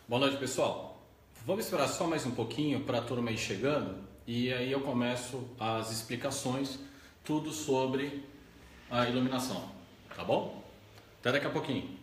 Boa noite, pessoal. Vamos esperar só mais um pouquinho para a turma ir chegando e aí eu começo as explicações, tudo sobre a iluminação, tá bom? Até daqui a pouquinho.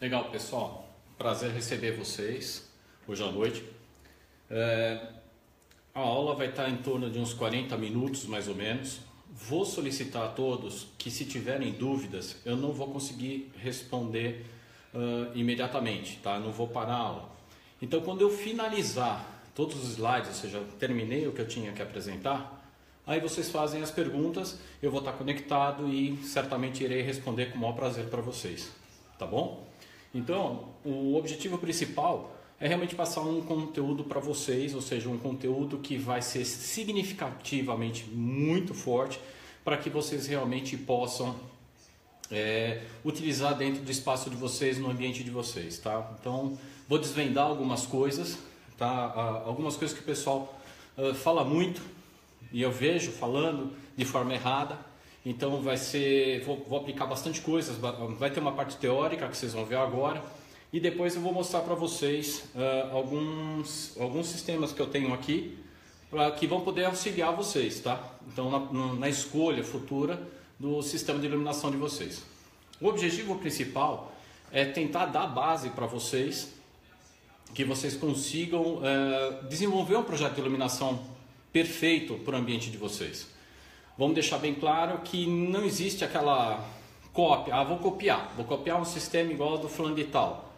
Legal, pessoal. Prazer receber vocês hoje à noite. A aula vai estar em torno de uns 40 minutos, mais ou menos. Vou solicitar a todos que, se tiverem dúvidas, eu não vou conseguir responder imediatamente, tá? Não vou parar a aula. Então, quando eu finalizar todos os slides, ou seja, terminei o que eu tinha que apresentar, aí vocês fazem as perguntas, eu vou estar conectado e certamente irei responder com o maior prazer para vocês, tá bom? Então, o objetivo principal é realmente passar um conteúdo para vocês, ou seja, um conteúdo que vai ser significativamente muito forte para que vocês realmente possam utilizar dentro do espaço de vocês, no ambiente de vocês, tá? Então, vou desvendar algumas coisas, tá? Algumas coisas que o pessoal fala muito e eu vejo falando de forma errada. Então vou aplicar bastante coisas, vai ter uma parte teórica que vocês vão ver agora e depois eu vou mostrar para vocês alguns sistemas que eu tenho aqui que vão poder auxiliar vocês, tá? Então na escolha futura do sistema de iluminação de vocês. O objetivo principal é tentar dar base para vocês, que vocês consigam desenvolver um projeto de iluminação perfeito para o ambiente de vocês. Vamos deixar bem claro que não existe aquela cópia, vou copiar um sistema igual ao do fulano de tal.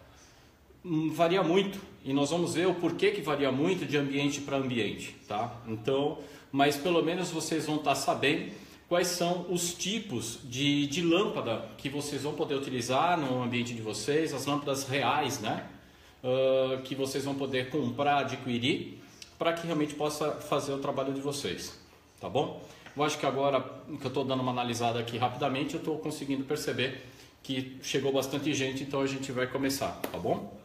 Varia muito e nós vamos ver o porquê que varia muito de ambiente para ambiente, tá? Então, mas pelo menos vocês vão estar sabendo quais são os tipos de lâmpada que vocês vão poder utilizar no ambiente de vocês, as lâmpadas reais, né? Que vocês vão poder comprar, adquirir, para que realmente possa fazer o trabalho de vocês, tá bom? Eu acho que agora que eu estou dando uma analisada aqui rapidamente, eu estou conseguindo perceber que chegou bastante gente, então a gente vai começar, tá bom?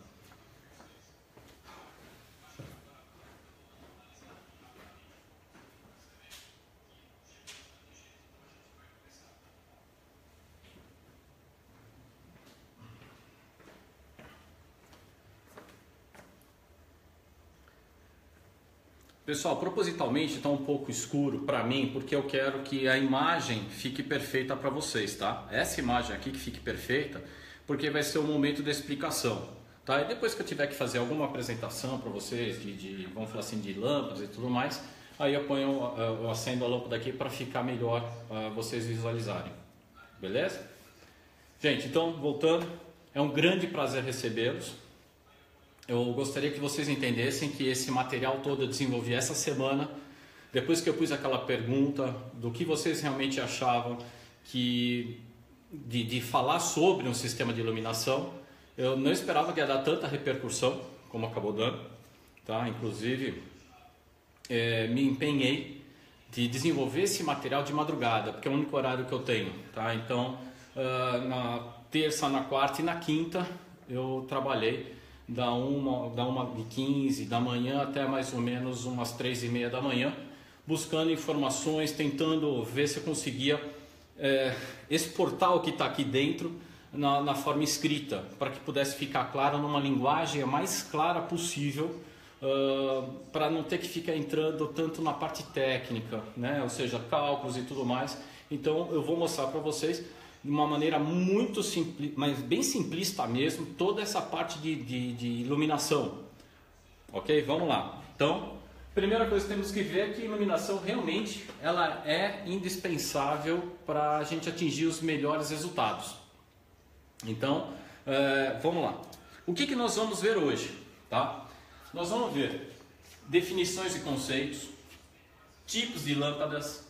Pessoal, propositalmente está um pouco escuro para mim, porque eu quero que a imagem fique perfeita para vocês, tá? Essa imagem aqui que fique perfeita, porque vai ser o momento da explicação, tá? E depois que eu tiver que fazer alguma apresentação para vocês, vamos falar assim, de lâmpadas e tudo mais, aí eu acendo a lâmpada aqui para ficar melhor vocês visualizarem, beleza? Gente, então, voltando, é um grande prazer recebê-los. Eu gostaria que vocês entendessem que esse material todo eu desenvolvi essa semana, depois que eu pus aquela pergunta do que vocês realmente achavam de falar sobre um sistema de iluminação. Eu não esperava que ia dar tanta repercussão como acabou dando, tá? Inclusive, me empenhei de desenvolver esse material de madrugada, porque é o único horário que eu tenho, tá? Então, na terça, na quarta e na quinta eu trabalhei da 1h15 da manhã até mais ou menos umas 3h30 da manhã, buscando informações, tentando ver se eu conseguia exportar o que está aqui dentro na forma escrita, para que pudesse ficar claro numa linguagem a mais clara possível, para não ter que ficar entrando tanto na parte técnica, né? Ou seja, cálculos e tudo mais. Então eu vou mostrar para vocês de uma maneira muito simples, mas bem simplista mesmo, toda essa parte de iluminação. Ok? Vamos lá. Então, primeira coisa que temos que ver é que a iluminação realmente ela é indispensável para a gente atingir os melhores resultados. Então, vamos lá. O que nós vamos ver hoje? Tá? Nós vamos ver definições e conceitos, tipos de lâmpadas,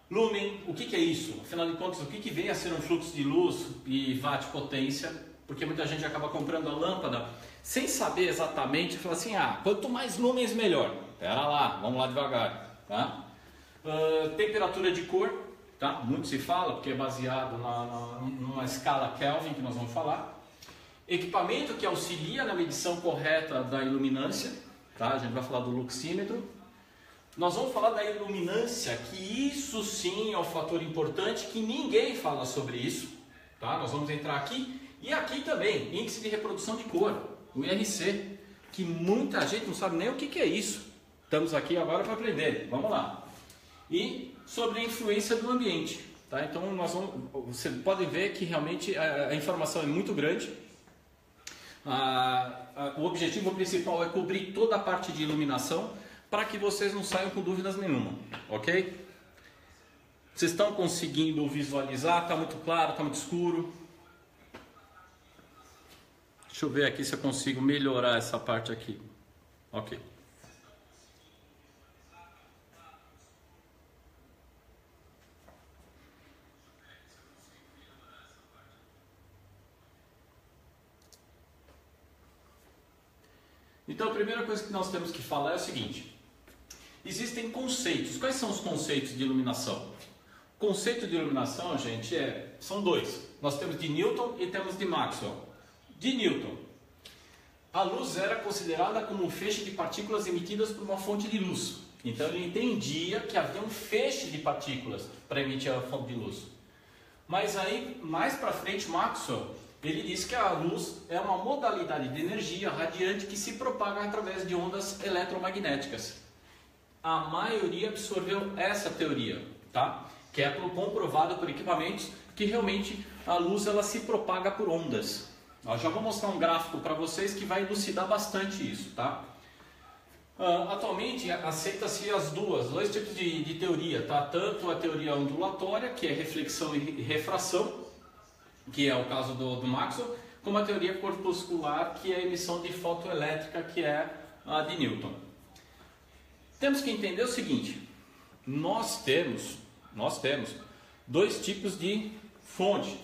lumen, o que é isso? Afinal de contas, o que vem a ser um fluxo de luz e watt potência? Porque muita gente acaba comprando a lâmpada sem saber exatamente, fala assim, quanto mais lumens melhor. Pera lá, vamos lá devagar, tá? Temperatura de cor, tá? Muito se fala, porque é baseado numa escala Kelvin que nós vamos falar. Equipamento que auxilia na medição correta da iluminância, tá? A gente vai falar do luxímetro. Nós vamos falar da iluminância, que isso sim é um fator importante, que ninguém fala sobre isso, tá? Nós vamos entrar aqui, e aqui também, índice de reprodução de cor, o IRC, que muita gente não sabe nem o que é isso. Estamos aqui agora para aprender, vamos lá. E sobre a influência do ambiente, tá? Então vocês podem ver que realmente a informação é muito grande. O objetivo principal é cobrir toda a parte de iluminação, para que vocês não saiam com dúvidas nenhuma, ok? Vocês estão conseguindo visualizar? Está muito claro? Está muito escuro? Deixa eu ver aqui se eu consigo melhorar essa parte aqui. Ok. Então a primeira coisa que nós temos que falar é o seguinte. Existem conceitos. Quais são os conceitos de iluminação? O conceito de iluminação, gente, são dois. Nós temos de Newton e temos de Maxwell. De Newton, a luz era considerada como um feixe de partículas emitidas por uma fonte de luz. Então ele entendia que havia um feixe de partículas para emitir a fonte de luz. Mas aí, mais para frente, Maxwell, ele diz que a luz é uma modalidade de energia radiante que se propaga através de ondas eletromagnéticas. A maioria absorveu essa teoria, tá? Que é comprovado por equipamentos que realmente a luz ela se propaga por ondas. Eu já vou mostrar um gráfico para vocês que vai elucidar bastante isso, tá? Atualmente aceita-se dois tipos de teoria, tá? Tanto a teoria ondulatória, que é reflexão e refração, que é o caso do Maxwell, como a teoria corpuscular, que é a emissão de fotoelétrica, que é a de Newton. Temos que entender o seguinte, nós temos dois tipos de fonte.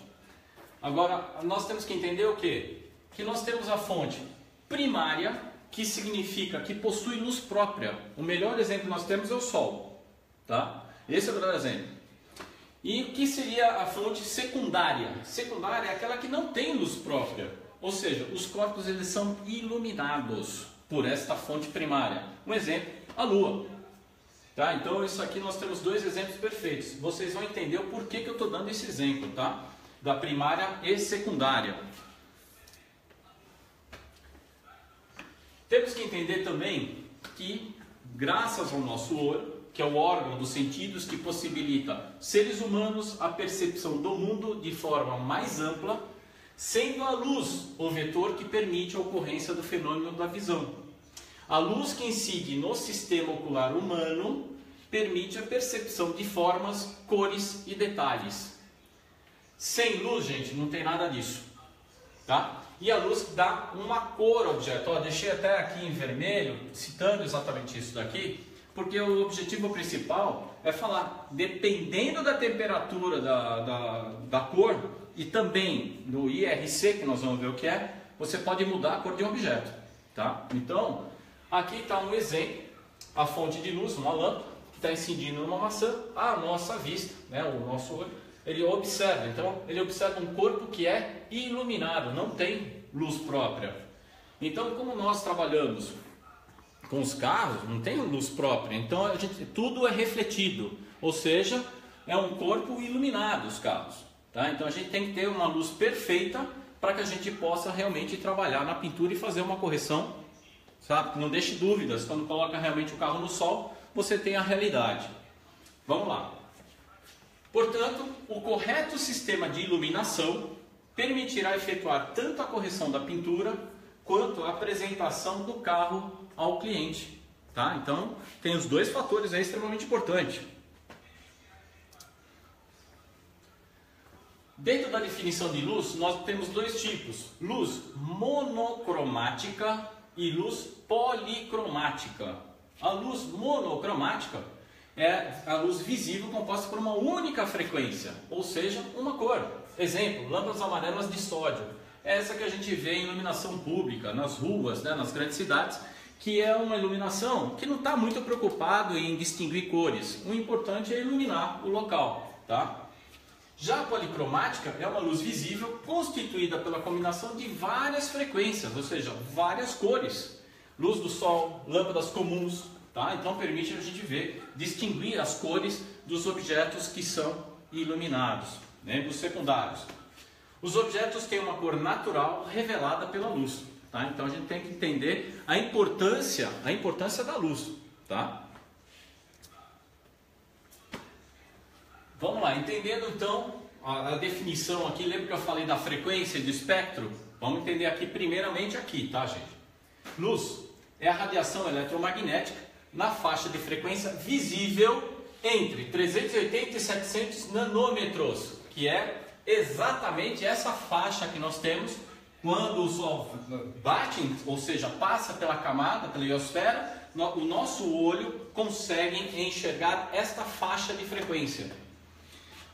Agora, nós temos que entender o quê? Que nós temos a fonte primária, que significa que possui luz própria. O melhor exemplo que nós temos é o Sol, tá? Esse é o melhor exemplo. E o que seria a fonte secundária? Secundária é aquela que não tem luz própria, ou seja, os corpos eles são iluminados por esta fonte primária. Um exemplo, a Lua. Tá? Então isso aqui nós temos dois exemplos perfeitos. Vocês vão entender o porquê que eu estou dando esse exemplo, tá? Da primária e secundária. Temos que entender também que graças ao nosso olho, que é o órgão dos sentidos que possibilita seres humanos a percepção do mundo de forma mais ampla, sendo a luz o vetor que permite a ocorrência do fenômeno da visão. A luz que incide no sistema ocular humano permite a percepção de formas, cores e detalhes. Sem luz, gente, não tem nada disso, tá? E a luz dá uma cor ao objeto. Ó, deixei até aqui em vermelho, citando exatamente isso daqui, porque o objetivo principal é falar, dependendo da temperatura da cor e também do IRC, que nós vamos ver o que é, você pode mudar a cor de um objeto, tá? Então, aqui está um exemplo, a fonte de luz, uma lâmpada, que está incidindo numa maçã, a nossa vista, né, o nosso olho, ele observa. Então, ele observa um corpo que é iluminado, não tem luz própria. Então, como nós trabalhamos com os carros, não tem luz própria, então tudo é refletido, ou seja, é um corpo iluminado os carros, tá? Então a gente tem que ter uma luz perfeita para que a gente possa realmente trabalhar na pintura e fazer uma correção, sabe? Não deixe dúvidas, quando coloca realmente o carro no sol, você tem a realidade. Vamos lá. Portanto, o correto sistema de iluminação permitirá efetuar tanto a correção da pintura quanto a apresentação do carro ao cliente, tá? Então, tem os dois fatores aí extremamente importantes. Dentro da definição de luz, nós temos dois tipos: luz monocromática e luz policromática. A luz monocromática é a luz visível composta por uma única frequência, ou seja, uma cor. Exemplo, lâmpadas amarelas de sódio. Essa que a gente vê em iluminação pública, nas ruas, né, nas grandes cidades, que é uma iluminação que não está muito preocupado em distinguir cores. O importante é iluminar o local, tá? Já a policromática é uma luz visível constituída pela combinação de várias frequências, ou seja, várias cores. Luz do sol, lâmpadas comuns, tá? Então permite a gente ver, distinguir as cores dos objetos que são iluminados, né? Dos secundários. Os objetos têm uma cor natural revelada pela luz, tá? Então a gente tem que entender a importância da luz, tá? Vamos lá, entendendo então a definição aqui, lembra que eu falei da frequência e do espectro? Vamos entender aqui primeiramente aqui, tá, gente? Luz é a radiação eletromagnética na faixa de frequência visível entre 380 e 700 nanômetros, que é exatamente essa faixa que nós temos quando o Sol bate, ou seja, passa pela camada, pela ionosfera, o nosso olho consegue enxergar esta faixa de frequência.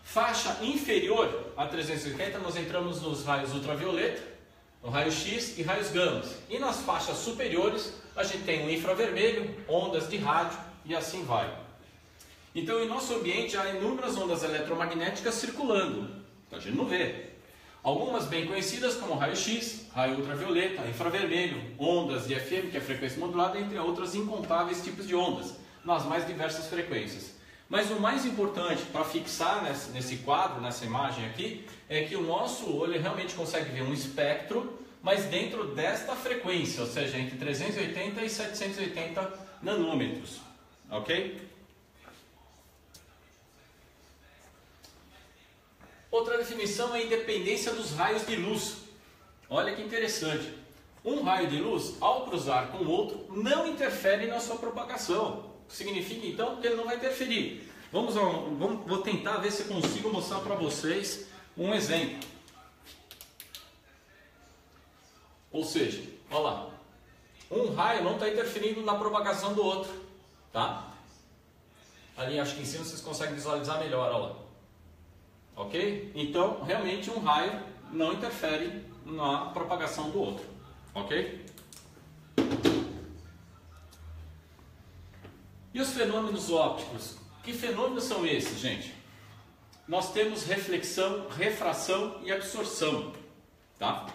Faixa inferior a 380, nós entramos nos raios ultravioleta, no raio X e raios gama. E nas faixas superiores, a gente tem o infravermelho, ondas de rádio e assim vai. Então, em nosso ambiente, há inúmeras ondas eletromagnéticas circulando. A gente não vê. Algumas bem conhecidas como raio X, raio ultravioleta, infravermelho, ondas de FM, que é frequência modulada, entre outras incontáveis tipos de ondas, nas mais diversas frequências. Mas o mais importante para fixar nesse quadro, nessa imagem aqui, é que o nosso olho realmente consegue ver um espectro, mas dentro desta frequência, ou seja, entre 380 e 780 nanômetros. Ok? Outra definição é a independência dos raios de luz. Olha que interessante. Um raio de luz, ao cruzar com o outro, não interfere na sua propagação. Significa então que ele não vai interferir. Vou tentar ver se eu consigo mostrar para vocês um exemplo. Ou seja, olha lá. Um raio não está interferindo na propagação do outro. Tá? Ali acho que em cima vocês conseguem visualizar melhor. Olha lá. Ok? Então, realmente um raio não interfere na propagação do outro. Ok? E os fenômenos ópticos? Que fenômenos são esses, gente? Nós temos reflexão, refração e absorção. Tá?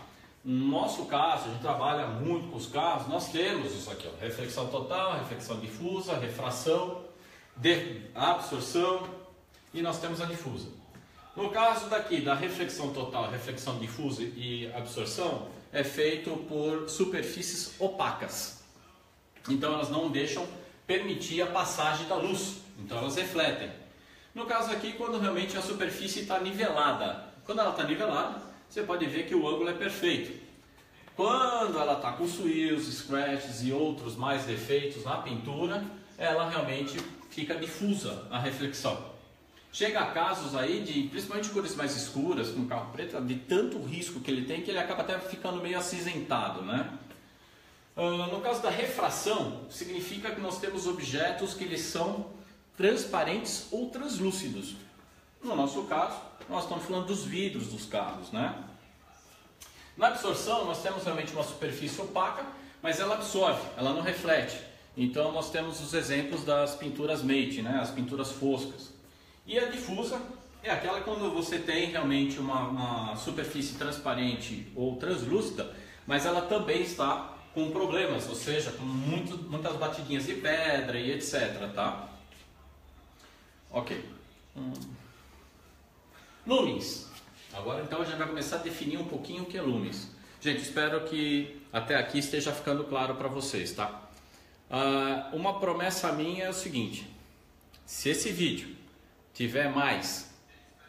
No nosso caso, a gente trabalha muito com os carros, nós temos isso aqui, ó, reflexão total, reflexão difusa, refração, absorção e nós temos a difusa. No caso daqui, da reflexão total, reflexão difusa e absorção, é feito por superfícies opacas. Então elas não deixam permitir a passagem da luz, então elas refletem. No caso aqui, quando realmente a superfície está nivelada. Quando ela está nivelada, você pode ver que o ângulo é perfeito. Quando ela está com swirls, scratches e outros mais defeitos na pintura, ela realmente fica difusa a reflexão. Chega a casos aí de, principalmente cores mais escuras, como carro preto, de tanto risco que ele tem que ele acaba até ficando meio acinzentado, né? No caso da refração, significa que nós temos objetos que eles são transparentes ou translúcidos. No nosso caso, nós estamos falando dos vidros dos carros, né? Na absorção, nós temos realmente uma superfície opaca, mas ela absorve, ela não reflete. Então, nós temos os exemplos das pinturas mate, né? As pinturas foscas. E a difusa é aquela quando você tem realmente uma superfície transparente ou translúcida, mas ela também está com problemas, ou seja, com muitas batidinhas de pedra e etc, tá? Ok. Lumens. Agora então a gente vai começar a definir um pouquinho o que é lumens. Gente, espero que até aqui esteja ficando claro para vocês, tá? Uma promessa minha é o seguinte: se esse vídeo tiver mais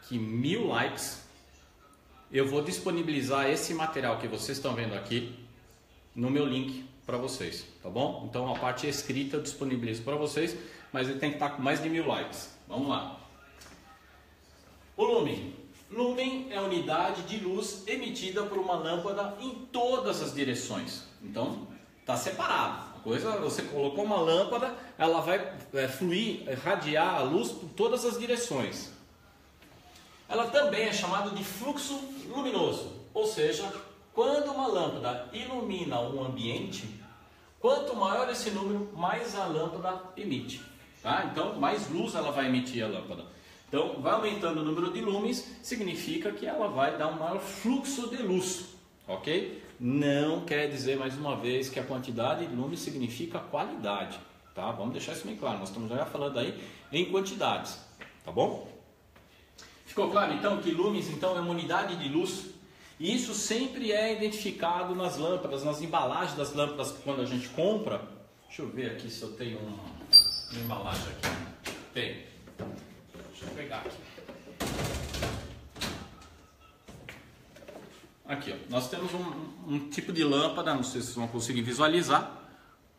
que 1000 likes, eu vou disponibilizar esse material que vocês estão vendo aqui no meu link para vocês, tá bom? Então a parte escrita eu disponibilizo para vocês, mas ele tem que estar com mais de 1000 likes. Vamos lá. O lumen. Lumen é a unidade de luz emitida por uma lâmpada em todas as direções. Então está separado. Você colocou uma lâmpada, ela vai fluir, irradiar a luz por todas as direções. Ela também é chamada de fluxo luminoso, ou seja, quando uma lâmpada ilumina um ambiente, quanto maior esse número, mais a lâmpada emite. Tá? Então, mais luz ela vai emitir a lâmpada. Então, vai aumentando o número de lumens, significa que ela vai dar um maior fluxo de luz, ok? Não quer dizer, mais uma vez, que a quantidade de lumens significa qualidade, tá? Vamos deixar isso bem claro, nós estamos já falando aí em quantidades, tá bom? Ficou claro, então, que lumens, então, é uma unidade de luz, e isso sempre é identificado nas lâmpadas, nas embalagens das lâmpadas, quando a gente compra. Deixa eu ver aqui se eu tenho uma embalagem aqui. Tem. Deixa eu pegar aqui. Aqui, ó, nós temos um tipo de lâmpada, não sei se vocês vão conseguir visualizar,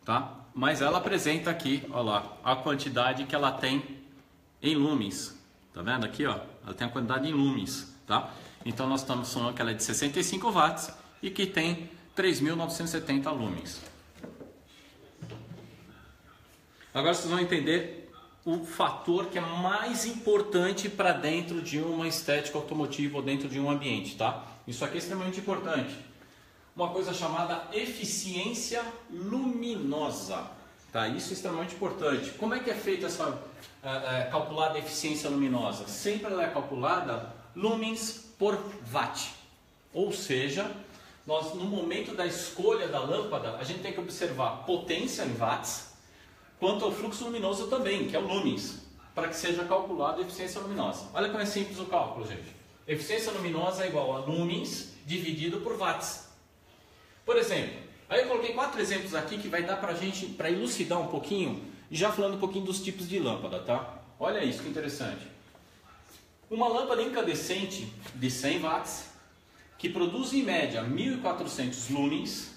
tá? Mas ela apresenta aqui, ó lá, a quantidade que ela tem em lumens. Tá vendo aqui, ó? Ela tem a quantidade em lumens, tá? Então nós estamos falando que ela é de 65 watts e que tem 3.970 lumens. Agora vocês vão entender o fator que é mais importante para dentro de uma estética automotiva ou dentro de um ambiente, tá? Isso aqui é extremamente importante. Uma coisa chamada eficiência luminosa, tá? Isso é extremamente importante. Como é que é feita essa calculada eficiência luminosa? Sempre ela é calculada lumens por watt. Ou seja, nós no momento da escolha da lâmpada, a gente tem que observar potência em watts, quanto ao fluxo luminoso também, que é o lumens, para que seja calculada a eficiência luminosa. Olha como é simples o cálculo, gente. Eficiência luminosa é igual a lumens dividido por watts. Por exemplo, aí eu coloquei 4 exemplos aqui que vai dar para a gente, para elucidar um pouquinho, e já falando um pouquinho dos tipos de lâmpada, tá? Olha isso que interessante. Uma lâmpada incandescente de 100 watts, que produz em média 1.400 lumens,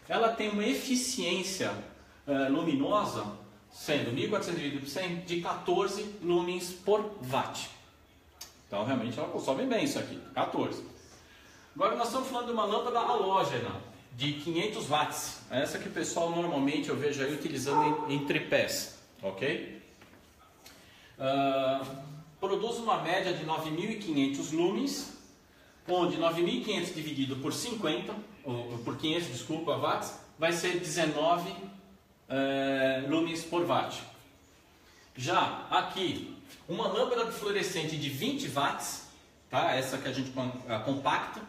ela tem uma eficiência luminosa, sendo 1.400 dividido por 100, de 14 lumens por watt. Então, realmente, ela consome bem isso aqui, 14. Agora, nós estamos falando de uma lâmpada halógena, de 500 watts. Essa que o pessoal, normalmente, eu vejo aí utilizando em tripés, ok? Produz uma média de 9.500 lumens, onde 9.500 dividido por 50, ou por 500, desculpa, watts, vai ser 19 lumens por watt. Já aqui, uma lâmpada fluorescente de 20 watts, tá? Essa que a gente compacta,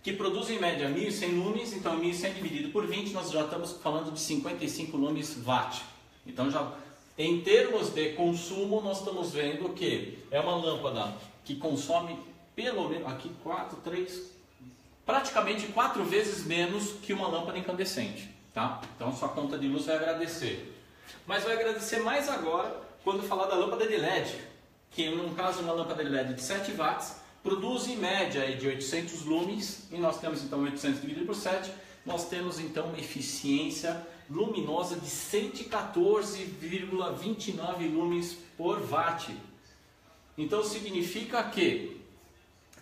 que produz em média 1.100 lumens, então 1.100 dividido por 20, nós já estamos falando de 55 lumens watt. Então já em termos de consumo, nós estamos vendo que é uma lâmpada que consome pelo menos, aqui 3, praticamente 4 vezes menos que uma lâmpada incandescente, tá? Então sua conta de luz vai agradecer. Mas vai agradecer mais agora quando falar da lâmpada de LED, que no caso uma lâmpada de LED de 7 watts produz em média de 800 lumens, e nós temos então 800 dividido por 7, nós temos então uma eficiência luminosa de 114,29 lumens por watt. Então significa que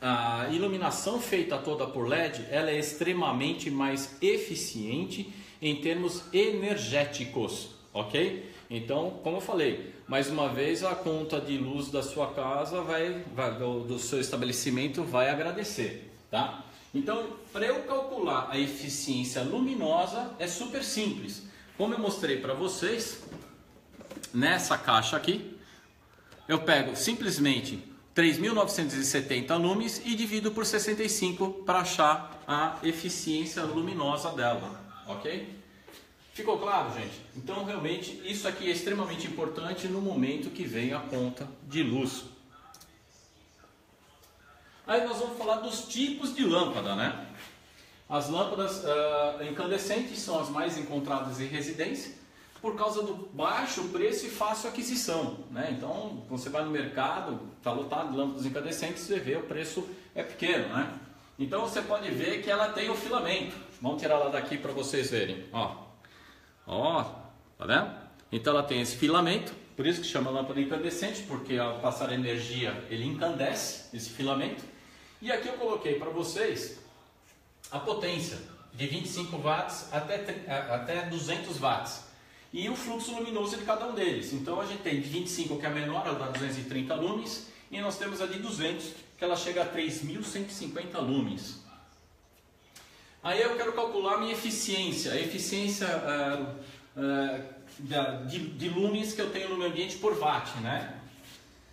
a iluminação feita toda por LED, ela é extremamente mais eficiente em termos energéticos, ok? Então, como eu falei, mais uma vez a conta de luz da sua casa do seu estabelecimento vai agradecer, tá? Então, para eu calcular a eficiência luminosa é super simples. Como eu mostrei para vocês, nessa caixa aqui, eu pego simplesmente 3.970 lumens e divido por 65 para achar a eficiência luminosa dela, ok? Ficou claro, gente? Então, realmente, isso aqui é extremamente importante no momento que vem a conta de luz. Aí nós vamos falar dos tipos de lâmpada, né? As lâmpadas incandescentes são as mais encontradas em residência por causa do baixo preço e fácil aquisição, né? Então, quando você vai no mercado, está lotado de lâmpadas incandescentes, você vê o preço é pequeno, né? Então, você pode ver que ela tem o filamento. Vamos tirar ela daqui para vocês verem, ó. Ó, tá vendo? Então ela tem esse filamento, por isso que chama lâmpada incandescente, porque ao passar energia ele incandesce esse filamento. E aqui eu coloquei para vocês a potência de 25 watts até 200 watts e o fluxo luminoso de cada um deles. Então a gente tem de 25, que é a menor, ela dá 230 lumens, e nós temos a de 200, que ela chega a 3.150 lumens. Aí eu quero calcular a minha eficiência, a eficiência de lumens que eu tenho no meu ambiente por watt, né?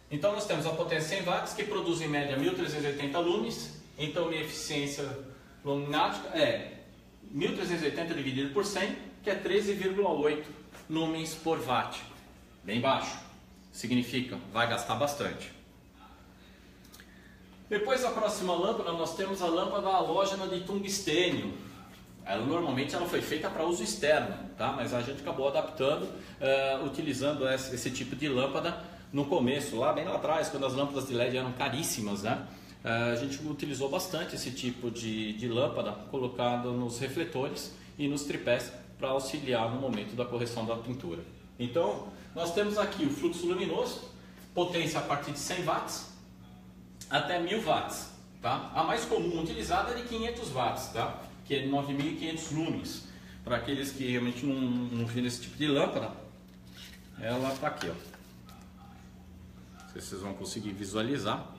Então nós temos a potência 100 watts, que produz em média 1.380 lumens. Então minha eficiência luminática é 1.380 dividido por 100, que é 13,8 lumens por watt. Bem baixo, significa vai gastar bastante. Depois, a próxima lâmpada, nós temos a lâmpada halógena de tungstênio. Normalmente ela foi feita para uso externo, tá? Mas a gente acabou adaptando, utilizando esse tipo de lâmpada no começo, bem lá atrás, quando as lâmpadas de LED eram caríssimas, né? A gente utilizou bastante esse tipo de lâmpada colocado nos refletores e nos tripés para auxiliar no momento da correção da pintura. Então, nós temos aqui o fluxo luminoso, potência a partir de 100 watts, até 1000 watts, tá? A mais comum utilizada é de 500 watts, tá? Que é 9.500 lumens. Para aqueles que realmente não viram esse tipo de lâmpada, ela está aqui, ó. Não sei se vocês vão conseguir visualizar,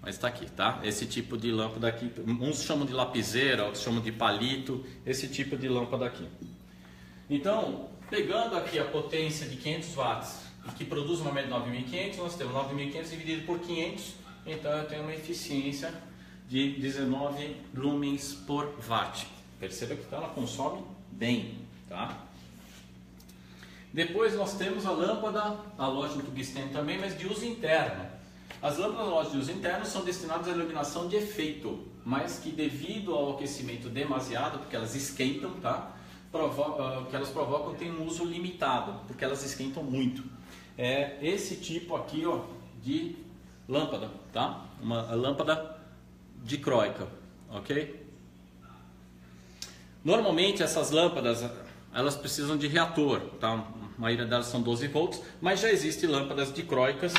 mas está aqui, tá? Esse tipo de lâmpada aqui, uns chamam de lapiseira, outros chamam de palito, esse tipo de lâmpada aqui. Então, pegando aqui a potência de 500 watts, que produz uma média de 9.500, nós temos 9.500 dividido por 500, então eu tenho uma eficiência de 19 lumens por watt. Perceba que ela consome bem, tá? Depois nós temos a lâmpada halógena de tungstênio também, mas de uso interno. As lâmpadas halógenas de uso interno são destinadas à iluminação de efeito, mas que devido ao aquecimento demasiado, porque elas esquentam, tá? Que elas provocam tem um uso limitado, porque elas esquentam muito. É esse tipo aqui, ó, de lâmpada, tá? Uma lâmpada dicróica, ok? Normalmente essas lâmpadas, elas precisam de reator, tá? A maioria delas são 12 volts, mas já existem lâmpadas dicróicas,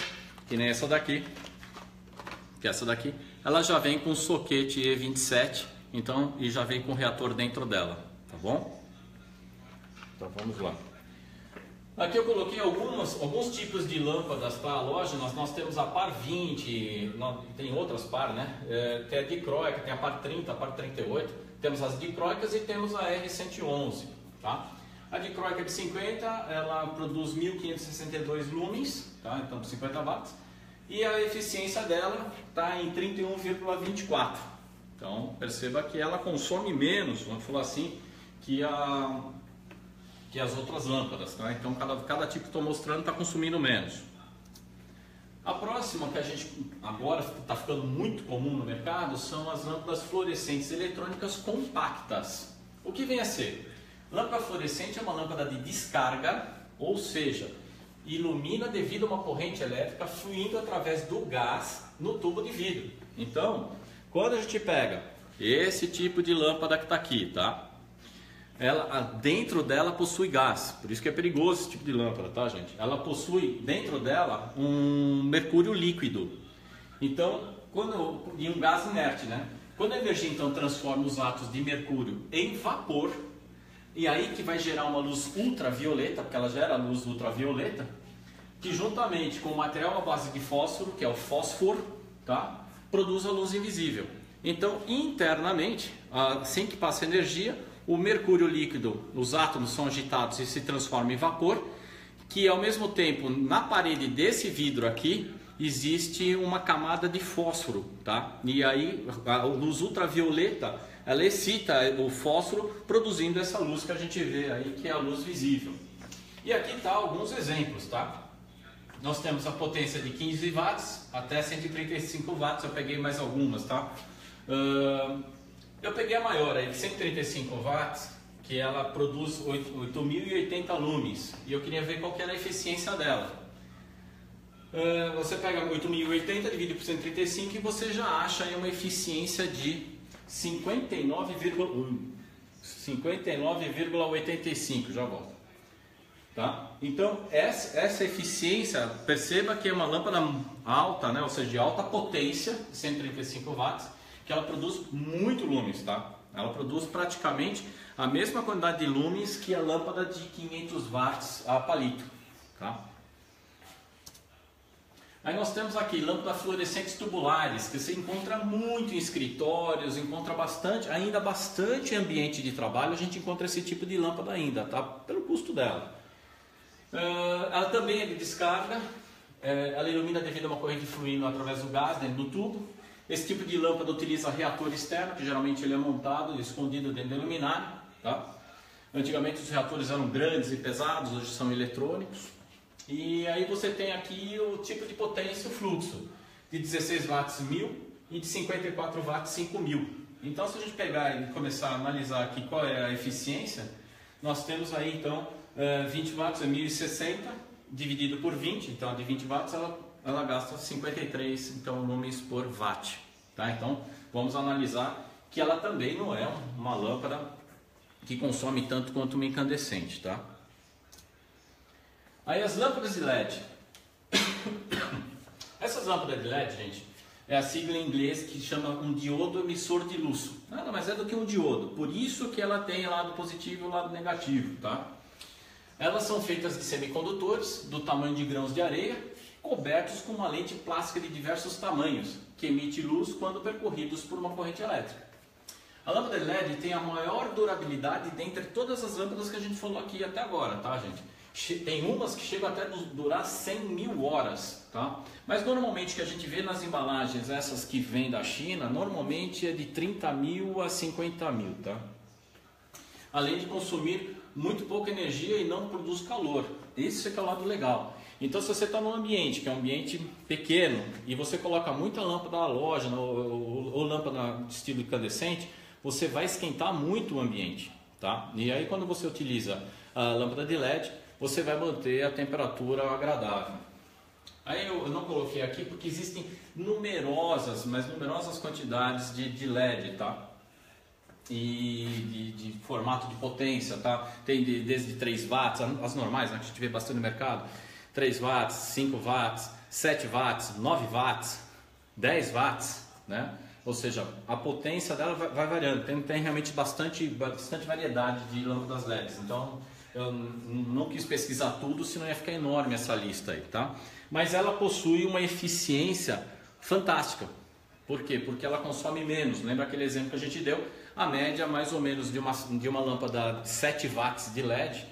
que nem essa daqui, ela já vem com soquete E27, então, e já vem com reator dentro dela, tá bom? Então vamos lá. Aqui eu coloquei alguns tipos de lâmpadas halógenas. Nós temos a par 20, tem outras par, né? Tem a dicróica, tem a par 30, a par 38. Temos as dicróicas e temos a R111, tá? A dicróica de 50, ela produz 1.562 lumens, tá? Então 50 watts. E a eficiência dela está em 31,24. Então perceba que ela consome menos, vamos falar assim, que as outras lâmpadas, tá? Então cada tipo que estou mostrando está consumindo menos. A próxima que a gente agora está ficando muito comum no mercado são as lâmpadas fluorescentes eletrônicas compactas. O que vem a ser? Lâmpada fluorescente é uma lâmpada de descarga, ou seja, ilumina devido a uma corrente elétrica fluindo através do gás no tubo de vidro. Então, quando a gente pega esse tipo de lâmpada que está aqui, tá? Dentro dela possui gás, por isso que é perigoso esse tipo de lâmpada, tá, gente? Ela possui dentro dela um mercúrio líquido. Então, e um gás inerte, né? Quando a energia então transforma os átomos de mercúrio em vapor, e aí que vai gerar uma luz ultravioleta, porque ela gera luz ultravioleta, que juntamente com o material à base de fósforo, que é o fósforo, tá? Produz a luz invisível. Então, internamente, sem que passe energia, o mercúrio líquido, os átomos são agitados e se transformam em vapor, que ao mesmo tempo, na parede desse vidro aqui, existe uma camada de fósforo, tá? E aí a luz ultravioleta, ela excita o fósforo, produzindo essa luz que a gente vê aí, que é a luz visível. E aqui tá alguns exemplos, tá? Nós temos a potência de 15 watts até 135 watts, eu peguei mais algumas, tá? Eu peguei a maior aí, de 135 watts, que ela produz 8.080 lumens, e eu queria ver qual que era a eficiência dela. Você pega 8.080, divide por 135 e você já acha aí uma eficiência de 59,85, já volto. Tá? Então essa eficiência, perceba que é uma lâmpada alta, né? Ou seja, de alta potência, 135 watts, que ela produz muito lumens, tá? Ela produz praticamente a mesma quantidade de lumens que a lâmpada de 500 watts a palito, tá? Aí nós temos aqui lâmpadas fluorescentes tubulares, que você encontra muito em escritórios, encontra ainda bastante em ambiente de trabalho, a gente encontra esse tipo de lâmpada ainda, tá? Pelo custo dela. Ela também é de descarga, ela ilumina devido a uma corrente fluindo através do gás dentro do tubo. Esse tipo de lâmpada utiliza reator externo, que geralmente ele é montado e escondido dentro do luminário, tá? Antigamente os reatores eram grandes e pesados, hoje são eletrônicos. E aí você tem aqui o tipo de potência, o fluxo, de 16 watts 1000 e de 54 watts 5000. Então se a gente pegar e começar a analisar aqui qual é a eficiência, nós temos aí então 20 watts é 1060 dividido por 20, então a de 20 watts ela gasta 53 então, lumens por watt. Tá? Então vamos analisar que ela também não é uma lâmpada que consome tanto quanto uma incandescente. Tá? Aí as lâmpadas de LED. Essas lâmpadas de LED, gente, é a sigla em inglês que chama um diodo emissor de luz. Nada mais é do que um diodo. Por isso que ela tem lado positivo e lado negativo, tá? Elas são feitas de semicondutores do tamanho de grãos de areia, cobertos com uma lente plástica de diversos tamanhos, que emite luz quando percorridos por uma corrente elétrica. A lâmpada de LED tem a maior durabilidade dentre todas as lâmpadas que a gente falou aqui até agora, tá, gente? Tem umas que chegam até a durar 100.000 horas, tá? Mas normalmente que a gente vê nas embalagens, essas que vêm da China, normalmente é de 30.000 a 50.000, tá? Além de consumir muito pouca energia e não produz calor. Esse é que é o lado legal. Então se você está num ambiente que é um ambiente pequeno e você coloca muita lâmpada halógena ou lâmpada de estilo incandescente, você vai esquentar muito o ambiente, tá? E aí quando você utiliza a lâmpada de LED, você vai manter a temperatura agradável. Aí eu não coloquei aqui porque existem numerosas quantidades de LED, tá? E de formato de potência, tá? Tem desde 3 watts, as normais, né, que a gente vê bastante no mercado, 3 watts, 5 watts, 7 watts, 9 watts, 10 watts, né? Ou seja, a potência dela vai variando, tem realmente bastante variedade de lâmpadas LEDs, então eu não quis pesquisar tudo, senão ia ficar enorme essa lista aí, tá? Mas ela possui uma eficiência fantástica. Por quê? Porque ela consome menos. Lembra aquele exemplo que a gente deu? A média mais ou menos de uma lâmpada de 7 watts de LED,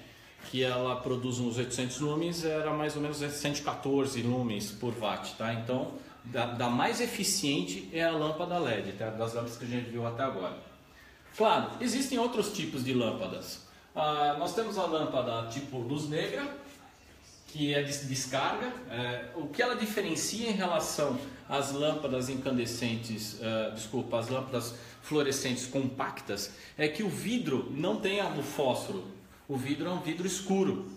que ela produz uns 800 lumens, era mais ou menos 114 lumens por watt, tá? Então, da mais eficiente é a lâmpada LED, tá? Das lâmpadas que a gente viu até agora. Claro, existem outros tipos de lâmpadas. Nós temos a lâmpada tipo luz negra, que é de descarga. O que ela diferencia em relação às lâmpadas incandescentes, as lâmpadas fluorescentes compactas, é que o vidro não tem o fósforo. O vidro é um vidro escuro.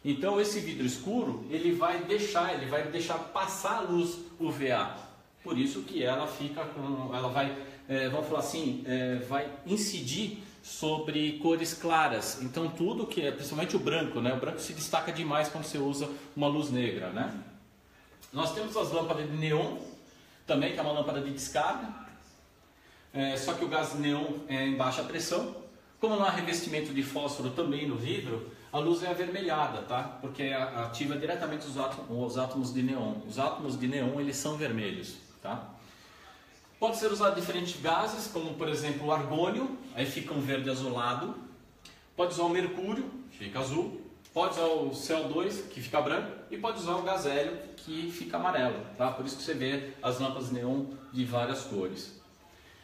Então esse vidro escuro ele vai deixar passar a luz UVA. Por isso que ela fica com, ela vai, vamos falar assim, vai incidir sobre cores claras. Então tudo que é, principalmente o branco, né? O branco se destaca demais quando você usa uma luz negra, né? Nós temos as lâmpadas de neon também, que é uma lâmpada de descarga. Só que o gás neon é em baixa pressão. Como não há revestimento de fósforo também no vidro, a luz é avermelhada, tá? Porque ativa diretamente os átomos de neon. Os átomos de neon eles são vermelhos, tá? Pode ser usado diferentes gases, como por exemplo o argônio, aí fica um verde azulado. Pode usar o mercúrio, fica azul. Pode usar o CO2, que fica branco. E pode usar o gás hélio, que fica amarelo, tá? Por isso que você vê as lâmpadas neon de várias cores.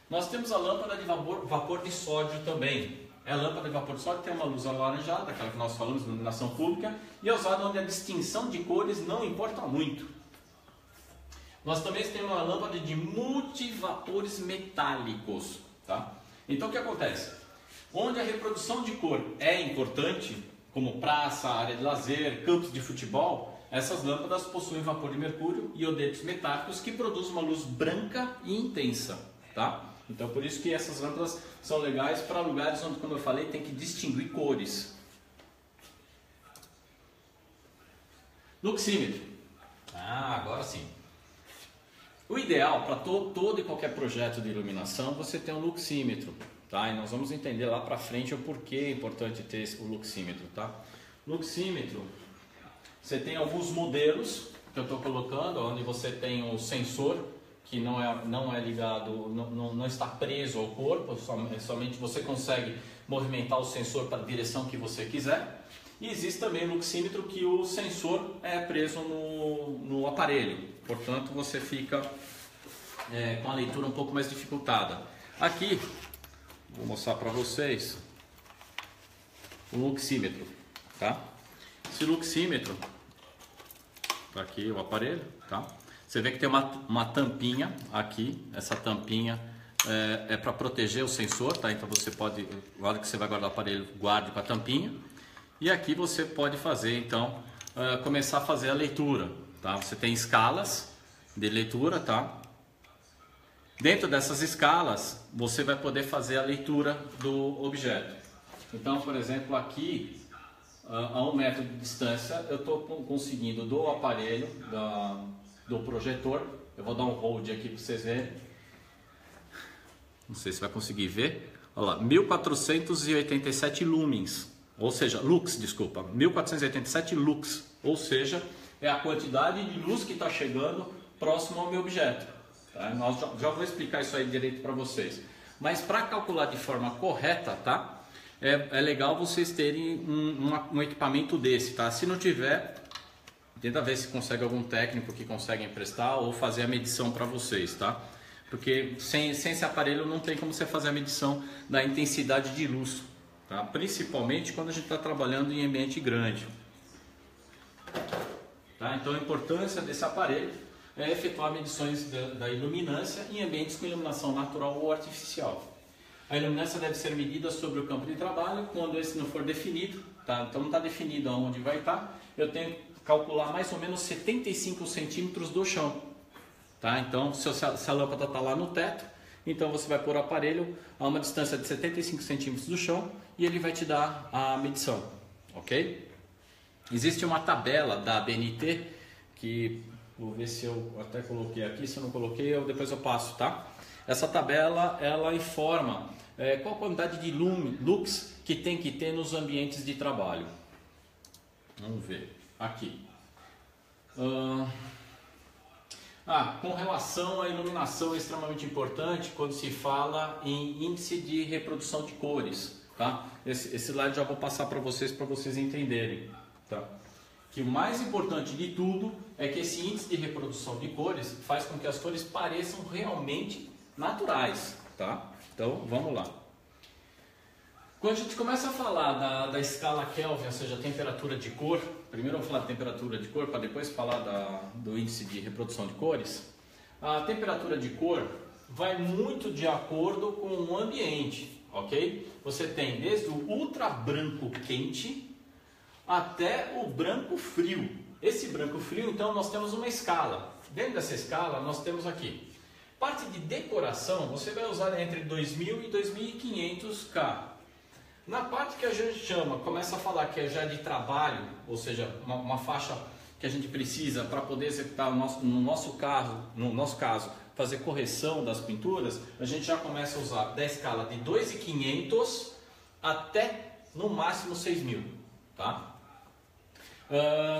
Nós temos a lâmpada de vapor de sódio também. A lâmpada de vapor de sódio tem uma luz alaranjada, aquela que nós falamos, iluminação pública, e é usada onde a distinção de cores não importa muito. Nós também temos uma lâmpada de multivapores metálicos, tá? Então o que acontece? Onde a reprodução de cor é importante, como praça, área de lazer, campos de futebol, essas lâmpadas possuem vapor de mercúrio e iodetos metálicos que produzem uma luz branca e intensa, tá? Então por isso que essas lâmpadas são legais para lugares onde, como eu falei, tem que distinguir cores. Luxímetro. Agora sim. O ideal para todo e qualquer projeto de iluminação, você tem um luxímetro, tá? E nós vamos entender lá para frente o porquê é importante ter o luxímetro, tá? Luxímetro, você tem alguns modelos que eu estou colocando, onde você tem o sensor, que não é ligado, não está preso ao corpo, somente você consegue movimentar o sensor para a direção que você quiser. E existe também o luxímetro, que o sensor é preso no aparelho, portanto você fica com a leitura um pouco mais dificultada. Aqui, vou mostrar para vocês o luxímetro, tá? Esse luxímetro, tá aqui o aparelho, tá? Você vê que tem uma tampinha aqui, essa tampinha é para proteger o sensor, tá? Então você pode, na hora que você vai guardar o aparelho, guarde com a tampinha. E aqui você pode fazer, então, começar a fazer a leitura, tá? Você tem escalas de leitura, tá? Dentro dessas escalas, você vai poder fazer a leitura do objeto. Então, por exemplo, aqui, a 1 metro de distância, eu estou conseguindo do aparelho, do projetor, eu vou dar um hold aqui para vocês verem. Não sei se vai conseguir ver. Olha lá, 1487 lumens. Ou seja, lux, desculpa, 1487 lux, ou seja, é a quantidade de luz que está chegando próximo ao meu objeto. Tá? Nós já vou explicar isso aí direito para vocês. Mas para calcular de forma correta, tá? É legal vocês terem um equipamento desse, tá? Se não tiver, tenta ver se consegue algum técnico que consegue emprestar ou fazer a medição para vocês, tá? Porque sem esse aparelho não tem como você fazer a medição da intensidade de luz. Tá? Principalmente quando a gente está trabalhando em ambiente grande. Tá? Então a importância desse aparelho é efetuar medições da iluminância em ambientes com iluminação natural ou artificial. A iluminância deve ser medida sobre o campo de trabalho quando esse não for definido. Tá? Então não está definido aonde vai estar. Eu tenho que calcular mais ou menos 75 centímetros do chão. Tá? Então se a lâmpada está lá no teto, então você vai pôr o aparelho a uma distância de 75 centímetros do chão e ele vai te dar a medição, ok? Existe uma tabela da ABNT que, vou ver se eu até coloquei aqui, se eu não coloquei, depois eu passo, tá? Essa tabela, ela informa qual a quantidade de lux que tem que ter nos ambientes de trabalho. Vamos ver, aqui. Com relação à iluminação, é extremamente importante quando se fala em índice de reprodução de cores, tá? Esse slide já vou passar para vocês entenderem, tá? Que o mais importante de tudo é que esse índice de reprodução de cores faz com que as cores pareçam realmente naturais, tá? Então, vamos lá. Quando a gente começa a falar da escala Kelvin, ou seja, a temperatura de cor, primeiro eu vou falar da temperatura de cor para depois falar do índice de reprodução de cores. A temperatura de cor vai muito de acordo com o ambiente, ok? Você tem desde o ultra branco quente até o branco frio. Esse branco frio, então, nós temos uma escala. Dentro dessa escala, nós temos aqui. Parte de decoração, você vai usar entre 2.000 e 2.500K. Na parte que a gente chama, começa a falar que é já de trabalho, ou seja, uma faixa que a gente precisa para poder executar no nosso caso, fazer correção das pinturas, a gente já começa a usar da escala de 2.500 até no máximo 6.000, tá?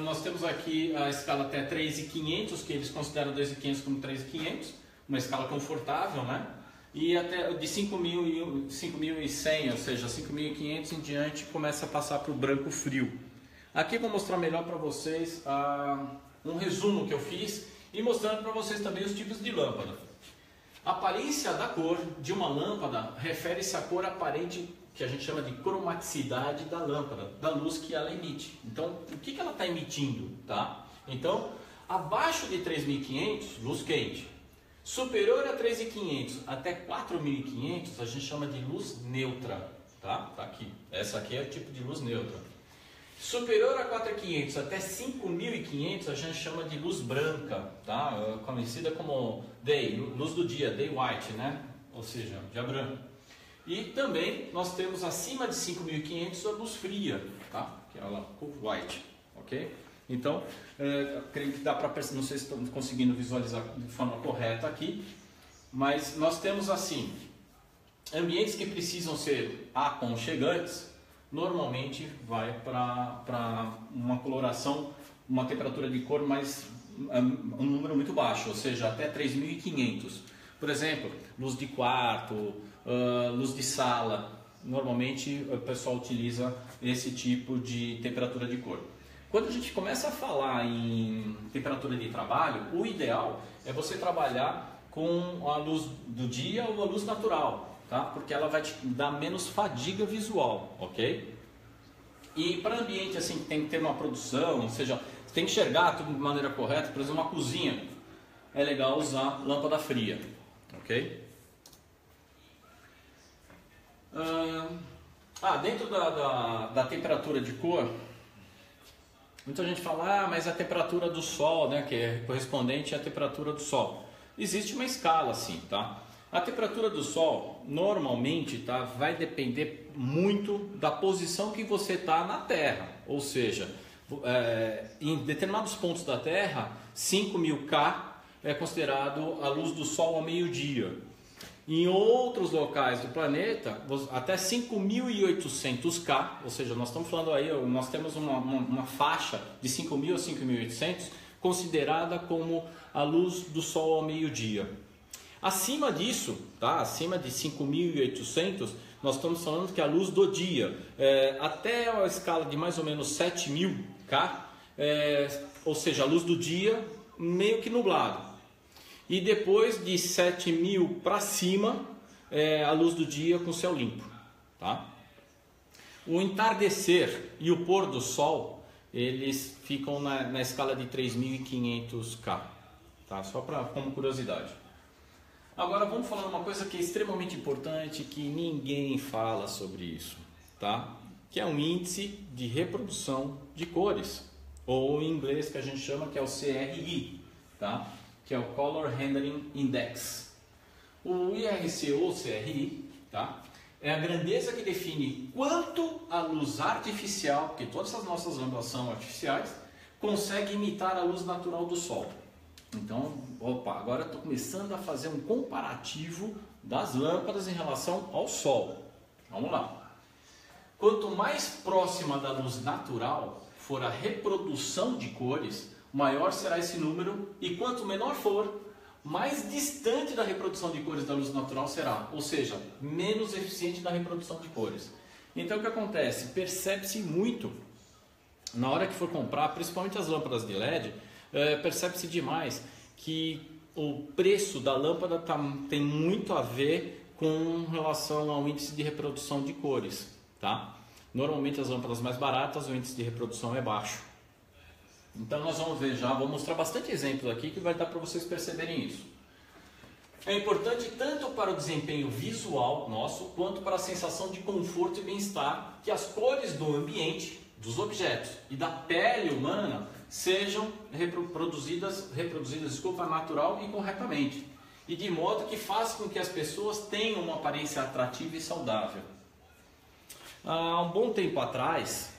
Nós temos aqui a escala até 3.500, que eles consideram 2.500 como 3.500, uma escala confortável, né? E até de 5.100, ou seja, 5.500 em diante, começa a passar para o branco frio. Aqui eu vou mostrar melhor para vocês um resumo que eu fiz e mostrando para vocês também os tipos de lâmpada. A aparência da cor de uma lâmpada refere-se à cor aparente, que a gente chama de cromaticidade da lâmpada, da luz que ela emite. Então, o que ela está emitindo, tá? Então, abaixo de 3.500, luz quente. Superior a 3.500 até 4.500, a gente chama de luz neutra, tá? Tá aqui. Essa aqui é o tipo de luz neutra. Superior a 4.500 até 5.500, a gente chama de luz branca, tá? Conhecida como day, luz do dia, day white, né? Ou seja, dia branco. E também nós temos acima de 5.500 a luz fria, tá? Que é a cool white, ok? Então, creio que dá para perceber, não sei se estou conseguindo visualizar de forma correta aqui, mas nós temos assim, ambientes que precisam ser aconchegantes, normalmente vai para uma coloração, uma temperatura de cor mais, um número muito baixo, ou seja, até 3.500. Por exemplo, luz de quarto, luz de sala, normalmente o pessoal utiliza esse tipo de temperatura de cor. Quando a gente começa a falar em temperatura de trabalho, o ideal é você trabalhar com a luz do dia ou a luz natural, tá? Porque ela vai te dar menos fadiga visual, ok? E para ambiente assim, tem que ter uma produção, ou seja, você tem que enxergar tudo de maneira correta, por exemplo, uma cozinha, é legal usar lâmpada fria, ok? Dentro da temperatura de cor, muita gente fala, mas a temperatura do sol, né, que é correspondente à temperatura do sol. Existe uma escala assim, tá? A temperatura do sol, normalmente, tá, vai depender muito da posição que você está na Terra. Ou seja, em determinados pontos da Terra, 5.000K é considerado a luz do sol ao meio-dia. Em outros locais do planeta, até 5.800K, ou seja, nós estamos falando aí, nós temos uma faixa de 5.000 a 5.800 considerada como a luz do sol ao meio-dia. Acima disso, tá? Acima de 5.800, nós estamos falando que a luz do dia, até a escala de mais ou menos 7.000K, ou seja, a luz do dia meio que nublado. E depois de 7.000 para cima, a luz do dia com céu limpo, tá? O entardecer e o pôr do sol, eles ficam na escala de 3.500K, tá? Só como curiosidade. Agora vamos falar uma coisa que é extremamente importante, que ninguém fala sobre isso, tá? Que é um índice de reprodução de cores, ou em inglês que a gente chama que é o CRI, tá? Que é o Color Rendering Index. O IRC ou CRI, tá? É a grandeza que define quanto a luz artificial, porque todas as nossas lâmpadas são artificiais, consegue imitar a luz natural do Sol. Então, agora estou começando a fazer um comparativo das lâmpadas em relação ao Sol. Vamos lá. Quanto mais próxima da luz natural for a reprodução de cores, maior será esse número, e quanto menor for, mais distante da reprodução de cores da luz natural será, ou seja, menos eficiente na reprodução de cores. Então o que acontece? Percebe-se muito, na hora que for comprar, principalmente as lâmpadas de LED, percebe-se demais que o preço da lâmpada tem muito a ver com relação ao índice de reprodução de cores, tá? Normalmente as lâmpadas mais baratas, o índice de reprodução é baixo. Então nós vamos ver já, vou mostrar bastante exemplos aqui que vai dar para vocês perceberem isso. É importante tanto para o desempenho visual nosso, quanto para a sensação de conforto e bem-estar que as cores do ambiente dos objetos e da pele humana sejam reproduzidas, desculpa, natural e corretamente. E de modo que faça com que as pessoas tenham uma aparência atrativa e saudável. Há um bom tempo atrás,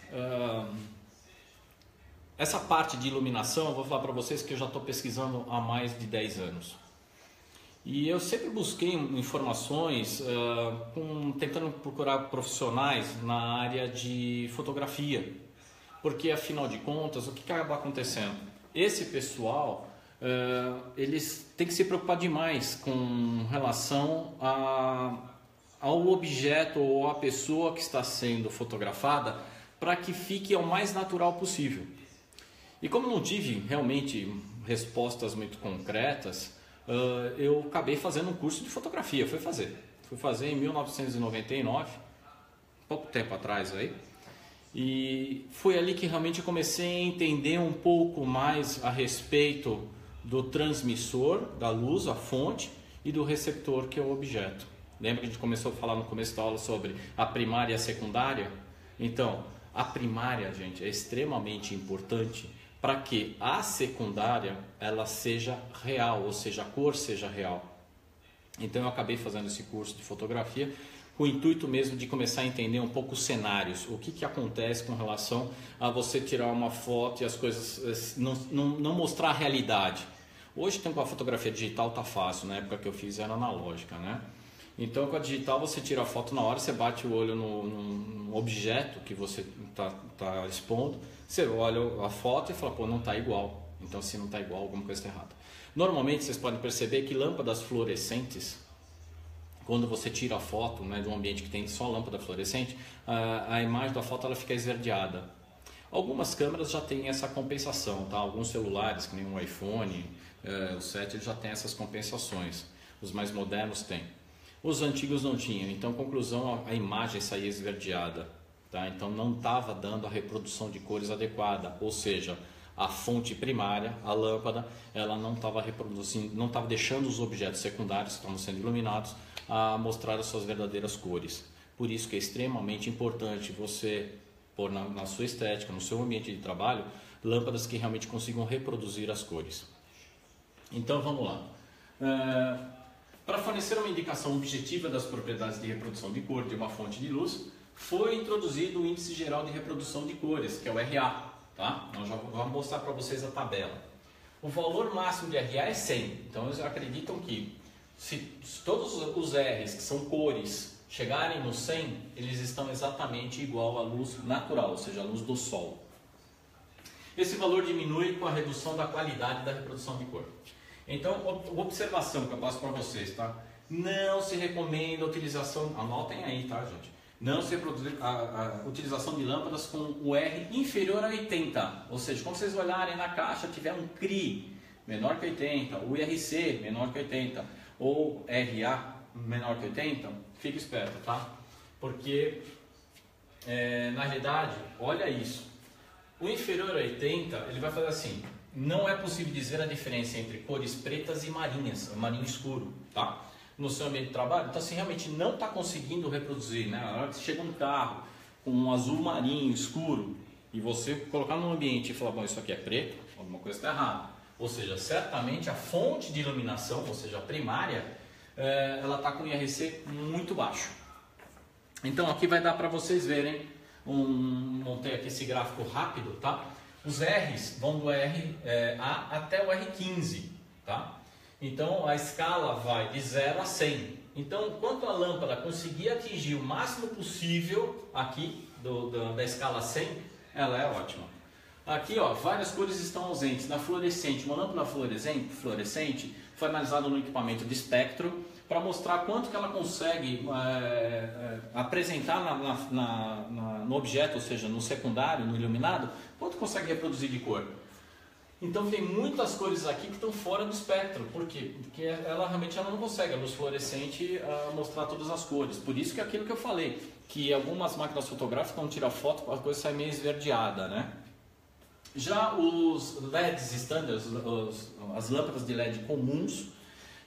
essa parte de iluminação, eu vou falar para vocês que eu já estou pesquisando há mais de 10 anos. E eu sempre busquei informações tentando procurar profissionais na área de fotografia. Porque, afinal de contas, o que acaba acontecendo? Esse pessoal, eles têm que se preocupar demais com relação ao objeto ou à pessoa que está sendo fotografada para que fique o mais natural possível. E como não tive realmente respostas muito concretas, eu acabei fazendo um curso de fotografia. Fui fazer em 1999, pouco tempo atrás aí. E foi ali que realmente eu comecei a entender um pouco mais a respeito do transmissor, da luz, a fonte, e do receptor, que é o objeto. Lembra que a gente começou a falar no começo da aula sobre a primária e a secundária? Então, a primária, gente, é extremamente importante para que a secundária ela seja real, ou seja, a cor seja real. Então eu acabei fazendo esse curso de fotografia com o intuito mesmo de começar a entender um pouco os cenários, o que acontece com relação a você tirar uma foto e as coisas não mostrar a realidade. Hoje com a fotografia digital tá fácil, na época que eu fiz era analógica, né? Então com a digital você tira a foto na hora, você bate o olho no objeto que você tá expondo, você olha a foto e fala, pô, não tá igual. Então se não tá igual, alguma coisa está errada. Normalmente vocês podem perceber que lâmpadas fluorescentes, quando você tira a foto, né, de um ambiente que tem só lâmpada fluorescente, a imagem da foto ela fica esverdeada. Algumas câmeras já têm essa compensação, tá? Alguns celulares, que nem um iPhone, o 7, ele já tem essas compensações. Os mais modernos têm. Os antigos não tinham. Então, conclusão, a imagem saía esverdeada, tá? Então não estava dando a reprodução de cores adequada, ou seja, a fonte primária, a lâmpada, ela não estava reproduzindo, não estava deixando os objetos secundários que estavam sendo iluminados a mostrar as suas verdadeiras cores. Por isso que é extremamente importante você pôr na sua estética, no seu ambiente de trabalho, lâmpadas que realmente consigam reproduzir as cores. Então vamos lá. Para fornecer uma indicação objetiva das propriedades de reprodução de cor de uma fonte de luz, foi introduzido o Índice Geral de Reprodução de Cores, que é o RA. Tá? Nós já vamos mostrar para vocês a tabela. O valor máximo de RA é 100. Então eles acreditam que se todos os R's, que são cores, chegarem no 100, eles estão exatamente igual à luz natural, ou seja, a luz do sol. Esse valor diminui com a redução da qualidade da reprodução de cor. Então, observação que eu passo para vocês, tá? Não se recomenda a utilização, anotem aí, tá, gente? Não se reproduzir a utilização de lâmpadas com o R inferior a 80. Ou seja, quando vocês olharem na caixa, tiver um CRI menor que 80, o IRC menor que 80, ou RA menor que 80, fique esperto, tá? Porque, na realidade, olha isso. O inferior a 80, ele vai fazer assim, não é possível dizer a diferença entre cores pretas e marinhas, marinho escuro, tá? No seu ambiente de trabalho, então assim, realmente não está conseguindo reproduzir, né? Na hora que chega um carro com um azul marinho escuro e você colocar num ambiente e falar, bom, isso aqui é preto, alguma coisa está errada. Ou seja, certamente a fonte de iluminação, ou seja, a primária, ela está com IRC muito baixo. Então aqui vai dar para vocês verem, montei aqui esse gráfico rápido, tá? Os R's vão do A até o R15, tá? Então a escala vai de 0 a 100. Então, quanto a lâmpada conseguir atingir o máximo possível aqui da escala 100, ela é ótima. Aqui, ó, várias cores estão ausentes. Na fluorescente, uma lâmpada fluorescente foi analisada no equipamento de espectro para mostrar quanto que ela consegue apresentar no objeto, ou seja, no secundário, no iluminado, quanto consegue reproduzir de cor. Então tem muitas cores aqui que estão fora do espectro. Por quê? Porque ela realmente não consegue, a luz fluorescente, mostrar todas as cores. Por isso que é aquilo que eu falei, que algumas máquinas fotográficas, quando tiram foto, a coisa sai meio esverdeada, né? Já os LEDs standards, as lâmpadas de LED comuns,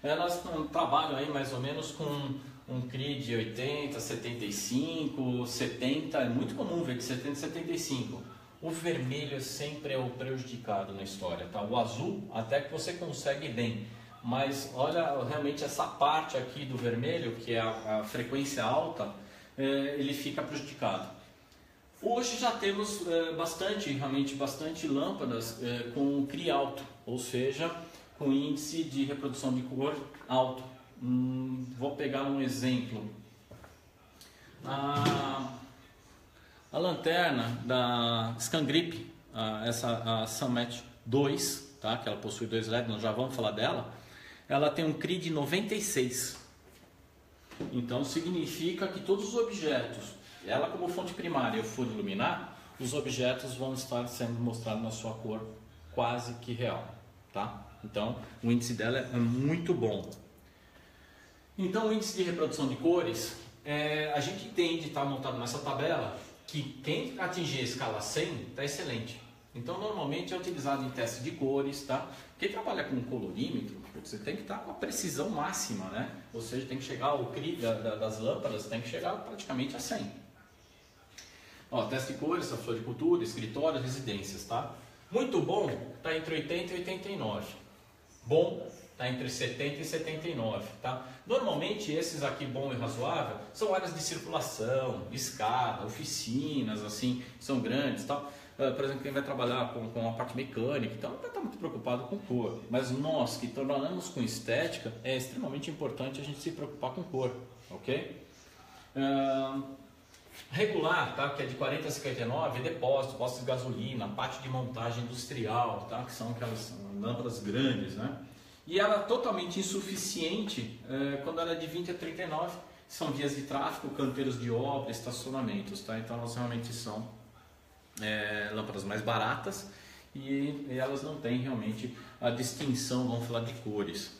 elas trabalham aí mais ou menos com um CRI de 80, 75, 70, é muito comum ver de 70 a 75. O vermelho sempre é o prejudicado na história, tá? O azul até que você consegue bem, mas olha realmente essa parte aqui do vermelho, que é a frequência alta, ele fica prejudicado. Hoje já temos realmente bastante lâmpadas com CRI alto, ou seja, com índice de reprodução de cor alto. Vou pegar um exemplo. A lanterna da Scangrip, a Sunmatch 2, tá? Que ela possui 2 LEDs, nós já vamos falar dela. Ela tem um CRI de 96. Então significa que todos os objetos, ela como fonte primária, eu for iluminar, os objetos vão estar sendo mostrados na sua cor quase que real, tá? Então o índice dela é muito bom. Então o índice de reprodução de cores, a gente entende, está montado nessa tabela, que quem atingir a escala 100 está excelente. Então normalmente é utilizado em teste de cores, tá? Quem trabalha com colorímetro, você tem que estar com a precisão máxima, né? Ou seja, tem que chegar, o CRI das lâmpadas tem que chegar praticamente a 100. Ó, teste de cores, floricultura, escritórios, residências, tá? Muito bom, está entre 80 e 89. Bom, está entre 70 e 79, tá? Normalmente esses aqui, bom e razoável, são áreas de circulação, escada, oficinas, assim, são grandes, tá? Por exemplo, quem vai trabalhar com a parte mecânica, então não vai estar muito preocupado com cor. Mas nós que trabalhamos com estética, é extremamente importante a gente se preocupar com cor, ok? Regular, tá? Que é de 40 a 59, é depósito, postos de gasolina, parte de montagem industrial, tá? Que são aquelas lâmpadas grandes, né? E ela é totalmente insuficiente quando ela é de 20 a 39, são vias de tráfego, canteiros de obra, estacionamentos, tá? Então elas realmente são lâmpadas mais baratas e elas não têm realmente a distinção, vamos falar de cores.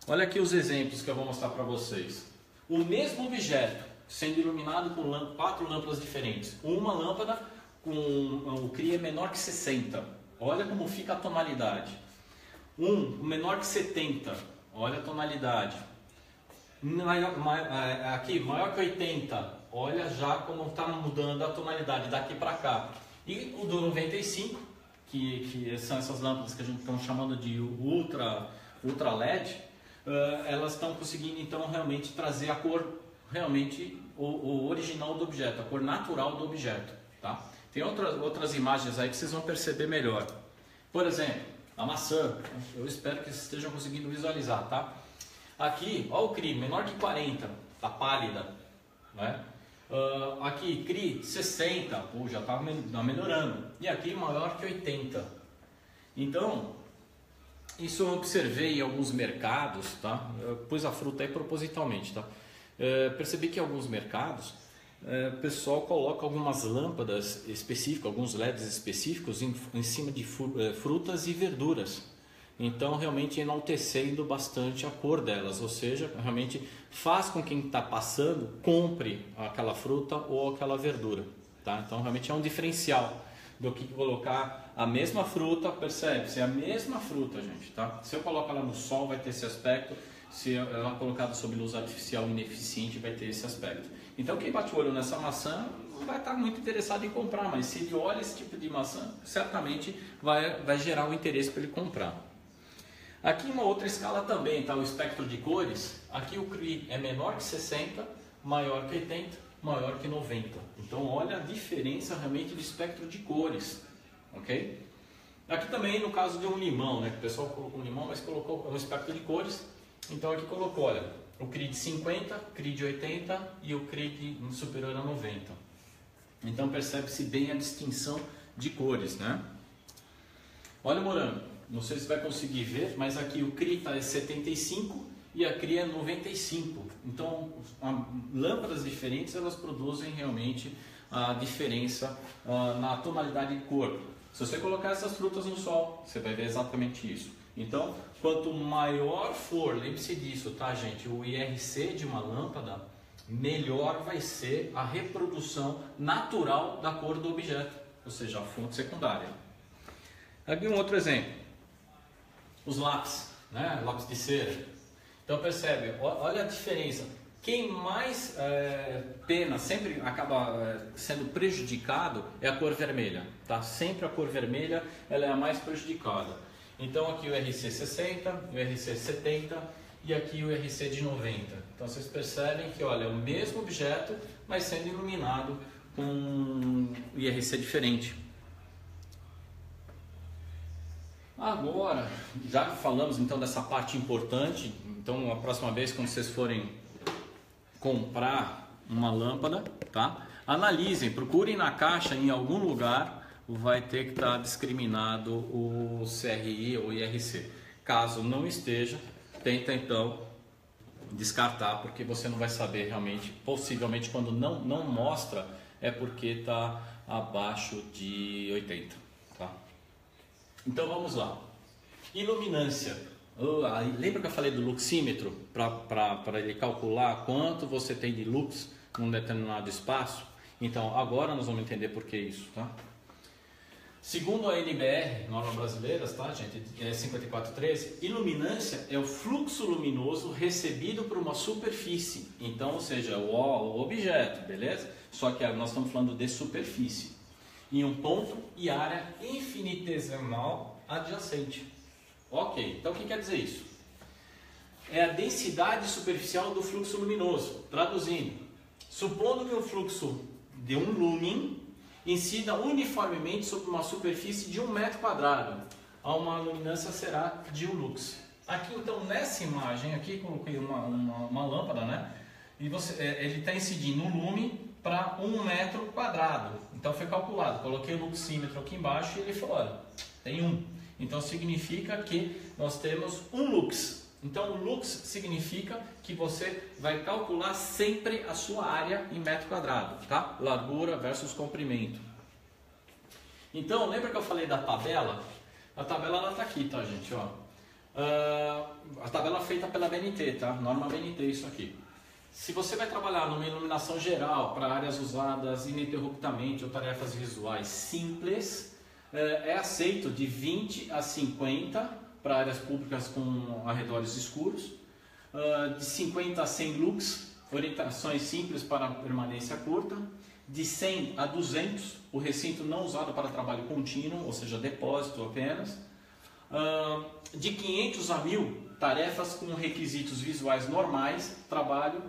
Olha aqui os exemplos que eu vou mostrar para vocês. O mesmo objeto sendo iluminado com 4 lâmpadas diferentes. Uma lâmpada com o CRI é menor que 60. Olha como fica a tonalidade. Menor que 70. Olha a tonalidade. Aqui, maior que 80. Olha já como está mudando a tonalidade daqui para cá. E o do 95, que são essas lâmpadas que a gente está chamando de ultra LED, elas estão conseguindo então realmente trazer a cor, realmente o original do objeto, a cor natural do objeto. Tá? Tem outras imagens aí que vocês vão perceber melhor. Por exemplo, a maçã, eu espero que vocês estejam conseguindo visualizar. Tá? Aqui, olha o CRI, menor que 40, está pálida. Né? Aqui, CRI 60, já está melhorando. E aqui maior que 80. Então, isso eu observei em alguns mercados, tá? Eu pus a fruta aí propositalmente, tá? Percebi que em alguns mercados o pessoal coloca algumas lâmpadas específicas, alguns LEDs específicos em cima de frutas e verduras. Então realmente enaltecendo bastante a cor delas, ou seja, realmente faz com que quem está passando compre aquela fruta ou aquela verdura, tá? Então realmente é um diferencial do que colocar a mesma fruta, percebe-se, é a mesma fruta, gente, tá? Se eu colocar ela no sol vai ter esse aspecto, se ela colocada sob luz artificial ineficiente vai ter esse aspecto. Então quem bate o olho nessa maçã não vai estar muito interessado em comprar, mas se ele olha esse tipo de maçã, certamente vai gerar um interesse para ele comprar. Aqui uma outra escala também, tá? O espectro de cores. Aqui o CRI é menor que 60, maior que 80, maior que 90. Então olha a diferença realmente do espectro de cores, ok? Aqui também no caso de um limão, né? Que o pessoal colocou um limão, mas colocou um espectro de cores. Então aqui colocou, olha, o CRI de 50, CRI de 80 e o CRI superior a 90. Então percebe-se bem a distinção de cores, né? Olha o morango. Não sei se vai conseguir ver, mas aqui o CRI está em 75 e a CRI é 95. Então, lâmpadas diferentes elas produzem realmente a diferença na tonalidade de cor. Se você colocar essas frutas no sol, você vai ver exatamente isso. Então, quanto maior for, lembre-se disso, tá, gente? O IRC de uma lâmpada, melhor vai ser a reprodução natural da cor do objeto, ou seja, a fonte secundária. Aqui um outro exemplo. Os lápis, né? Lápis de cera. Então percebe, olha a diferença. Quem mais pena, sempre acaba sendo prejudicado é a cor vermelha, tá? Sempre a cor vermelha ela é a mais prejudicada. Então aqui o RC60, o RC70 e aqui o RC de 90. Então vocês percebem que, olha, é o mesmo objeto, mas sendo iluminado com um IRC diferente. Agora, já falamos então dessa parte importante, então a próxima vez quando vocês forem comprar uma lâmpada, tá? Analisem, procurem na caixa em algum lugar, vai ter que estar discriminado o CRI ou IRC. Caso não esteja, tenta então descartar, porque você não vai saber realmente, possivelmente quando não mostra é porque está abaixo de 80, tá? Então vamos lá. Iluminância. Lembra que eu falei do luxímetro para ele calcular quanto você tem de lux num determinado espaço? Então agora nós vamos entender por que isso, tá? Segundo a NBR, norma brasileira, tá, gente? É 5413. Iluminância é o fluxo luminoso recebido por uma superfície. Então, ou seja, o objeto, beleza? Só que nós estamos falando de superfície. Em um ponto e área infinitesimal adjacente. Ok, então o que quer dizer isso? É a densidade superficial do fluxo luminoso. Traduzindo, supondo que um fluxo de 1 lumen incida uniformemente sobre uma superfície de 1 metro quadrado, a uma luminância será de 1 lux. Aqui então nessa imagem aqui coloquei uma lâmpada, né? E ele está incidindo um lume para 1 metro quadrado. Então foi calculado, coloquei o luxímetro aqui embaixo e ele falou, olha, tem 1. Então significa que nós temos 1 lux. Então o lux significa que você vai calcular sempre a sua área em metro quadrado, tá? Largura versus comprimento. Então lembra que eu falei da tabela? A tabela ela está aqui, tá, gente? Ó. A tabela feita pela BNT, tá? Norma BNT isso aqui. Se você vai trabalhar numa iluminação geral para áreas usadas ininterruptamente ou tarefas visuais simples, é aceito de 20 a 50 para áreas públicas com arredores escuros, de 50 a 100 lux, orientações simples para permanência curta, de 100 a 200, o recinto não usado para trabalho contínuo, ou seja, depósito apenas, de 500 a 1000, tarefas com requisitos visuais normais, trabalho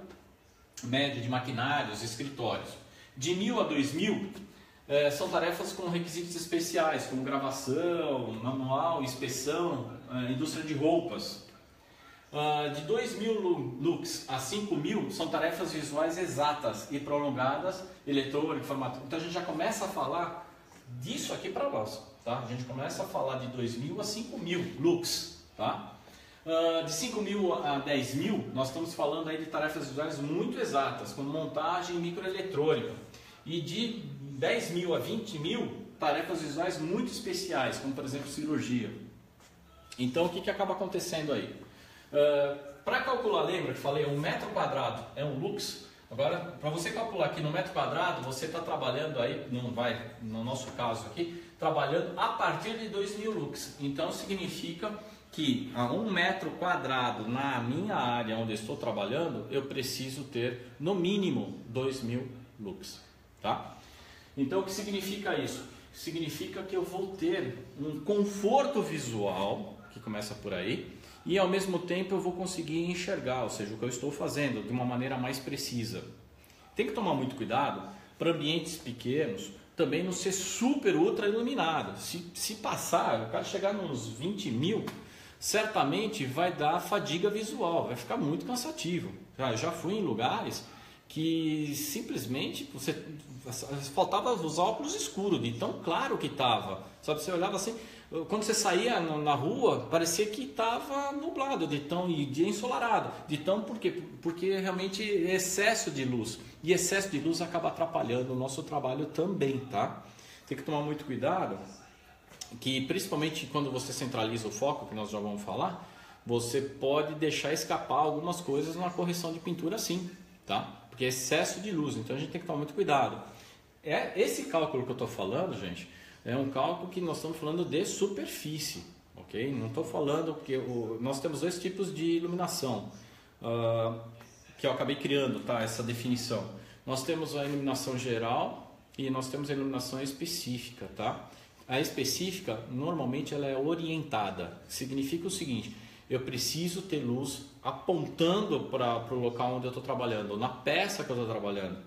médio de maquinários, escritórios, de 1000 a 2000, são tarefas com requisitos especiais, como gravação, manual, inspeção, indústria de roupas. De 2000 lux a 5000 são tarefas visuais exatas e prolongadas, eletrônica, informática. Então a gente já começa a falar disso aqui para nós, tá? A gente começa a falar de 2000 a 5000 lux, tá? De 5.000 a 10.000, nós estamos falando aí de tarefas visuais muito exatas, como montagem e microeletrônica. E de 10.000 a 20.000, tarefas visuais muito especiais, como por exemplo cirurgia. Então o que acaba acontecendo aí? Para calcular, lembra que falei, 1 metro quadrado é 1 lux? Agora, para você calcular aqui no metro quadrado, você está trabalhando aí, no nosso caso aqui, trabalhando a partir de 2.000 lux. Então significa que a 1 metro quadrado na minha área onde eu estou trabalhando, eu preciso ter no mínimo 2.000 lux, tá? Então o que significa isso? Significa que eu vou ter um conforto visual, que começa por aí, e ao mesmo tempo eu vou conseguir enxergar, ou seja, o que eu estou fazendo de uma maneira mais precisa. Tem que tomar muito cuidado para ambientes pequenos também não ser super ultra iluminado. Se passar, o cara chegar nos 20.000, certamente vai dar fadiga visual, vai ficar muito cansativo. Eu já fui em lugares que simplesmente faltava os óculos escuros, de tão claro que estava. Sabe, você olhava assim, quando você saía na rua, parecia que estava nublado, e dia ensolarado. Porque realmente é excesso de luz. E excesso de luz acaba atrapalhando o nosso trabalho também, tá? Tem que tomar muito cuidado, que principalmente quando você centraliza o foco, que nós já vamos falar, você pode deixar escapar algumas coisas na correção de pintura sim, tá? Porque é excesso de luz, então a gente tem que tomar muito cuidado. Esse cálculo que eu estou falando, gente, é um cálculo que nós estamos falando de superfície, ok? Não estou falando porque nós temos dois tipos de iluminação. que eu acabei criando, tá? Essa definição. Nós temos a iluminação geral e nós temos a iluminação específica, tá? A específica, normalmente, ela é orientada. Significa o seguinte: eu preciso ter luz apontando para o local onde eu estou trabalhando, ou na peça que eu estou trabalhando.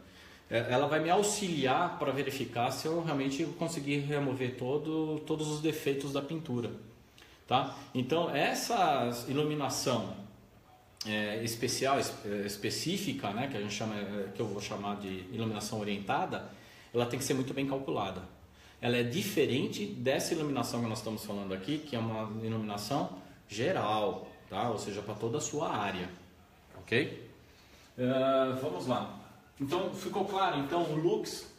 Ela vai me auxiliar para verificar se eu realmente conseguir remover todos os defeitos da pintura, tá? Então, essa iluminação especial, específica, né, que a gente chama, que eu vou chamar de iluminação orientada, ela tem que ser muito bem calculada. Ela é diferente dessa iluminação que nós estamos falando aqui, que é uma iluminação geral, tá? Ou seja, para toda a sua área, ok? Vamos lá. Então, ficou claro? Então, o lux,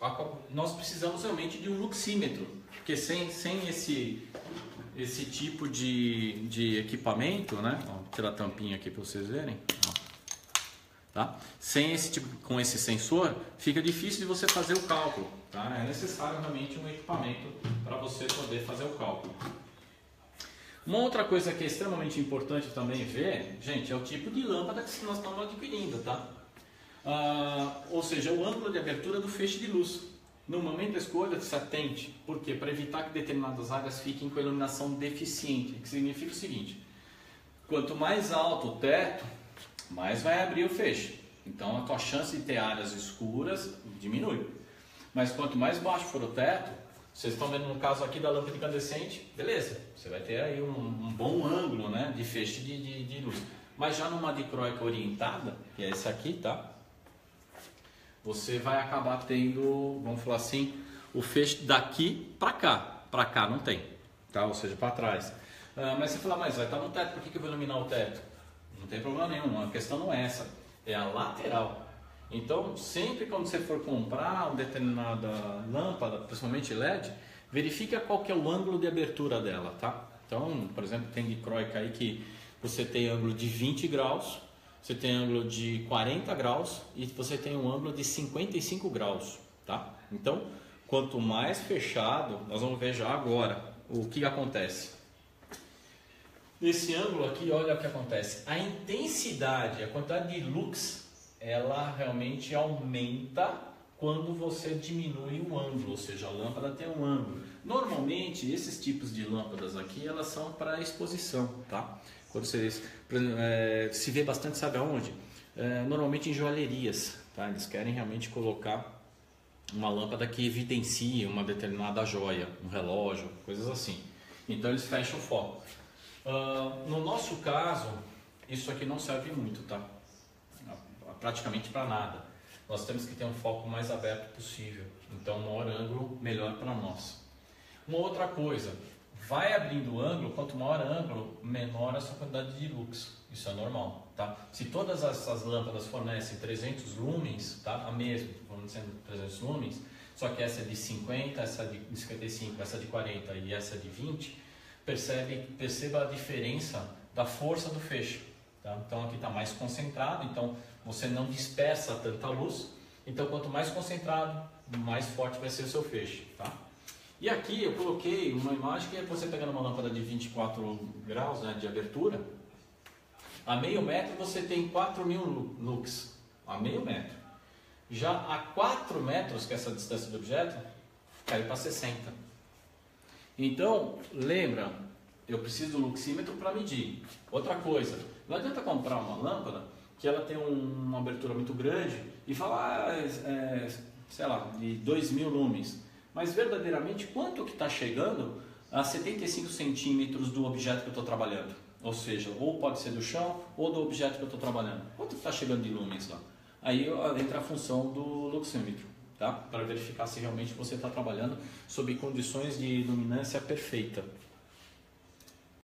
nós precisamos realmente de um luxímetro, porque sem esse tipo de equipamento, né? Vou tirar a tampinha aqui para vocês verem. Tá? Sem esse tipo, com esse sensor, fica difícil de você fazer o cálculo. Tá? É necessário realmente um equipamento para você poder fazer o cálculo. Uma outra coisa que é extremamente importante também ver, gente, é o tipo de lâmpada que nós estamos adquirindo, tá? Ou seja, o ângulo de abertura do feixe de luz. No momento da escolha, se atente, porque para evitar que determinadas áreas fiquem com iluminação deficiente, que significa o seguinte: quanto mais alto o teto, mais vai abrir o feixe. Então a tua chance de ter áreas escuras diminui. Mas quanto mais baixo for o teto, vocês estão vendo no caso aqui da lâmpada incandescente, beleza, você vai ter aí um bom ângulo, né, de feixe de luz. Mas já numa dicróica orientada, que é esse aqui, tá? Você vai acabar tendo, vamos falar assim, o feixe daqui para cá não tem, tá? Ou seja, para trás. Mas você fala, mas vai estar no teto, por que eu vou iluminar o teto? Não tem problema nenhum, a questão não é essa, é a lateral. Então, sempre quando você for comprar uma determinada lâmpada, principalmente LED, verifique qual que é o ângulo de abertura dela, tá? Então, por exemplo, tem dicróica aí que você tem ângulo de 20 graus, você tem ângulo de 40 graus e você tem um ângulo de 55 graus, tá? Então, quanto mais fechado, nós vamos ver já agora o que acontece. Nesse ângulo aqui, olha o que acontece. A intensidade, a quantidade de lux, ela realmente aumenta quando você diminui o ângulo, ou seja, a lâmpada tem um ângulo. Normalmente, esses tipos de lâmpadas aqui, elas são para exposição, tá? Quando vocês se vê bastante, sabe aonde? Normalmente em joalherias, tá? Eles querem realmente colocar uma lâmpada que evidencie uma determinada joia, um relógio, coisas assim. Então eles fecham o foco. No nosso caso, isso aqui não serve muito, tá? Praticamente para nada. Nós temos que ter um foco mais aberto possível. Então, maior ângulo, melhor para nós. Uma outra coisa, vai abrindo o ângulo, quanto maior ângulo, menor a sua quantidade de lux. Isso é normal, tá? Se todas essas lâmpadas fornecem 300 lumens, tá? A mesma, fornecendo 300 lumens, só que essa é de 50, essa é de 55, essa é de 40 e essa é de 20, perceba a diferença da força do feixe, tá? Então aqui está mais concentrado, então você não dispersa tanta luz, então quanto mais concentrado, mais forte vai ser o seu feixe, tá? E aqui eu coloquei uma imagem que é você pegando uma lâmpada de 24 graus, né, de abertura, a meio metro você tem 4.000 lux, a meio metro. Já a 4 metros, que é essa distância do objeto, caiu para 60. Então, lembra, eu preciso do luxímetro para medir. Outra coisa, não adianta comprar uma lâmpada que ela tem uma abertura muito grande e falar, sei lá, de 2.000 lumens. Mas verdadeiramente, quanto que está chegando a 75 centímetros do objeto que eu estou trabalhando? Ou seja, ou pode ser do chão ou do objeto que eu estou trabalhando. Quanto está chegando de lumens lá? Aí entra a função do luxímetro, tá? Para verificar se realmente você está trabalhando sob condições de luminância perfeita.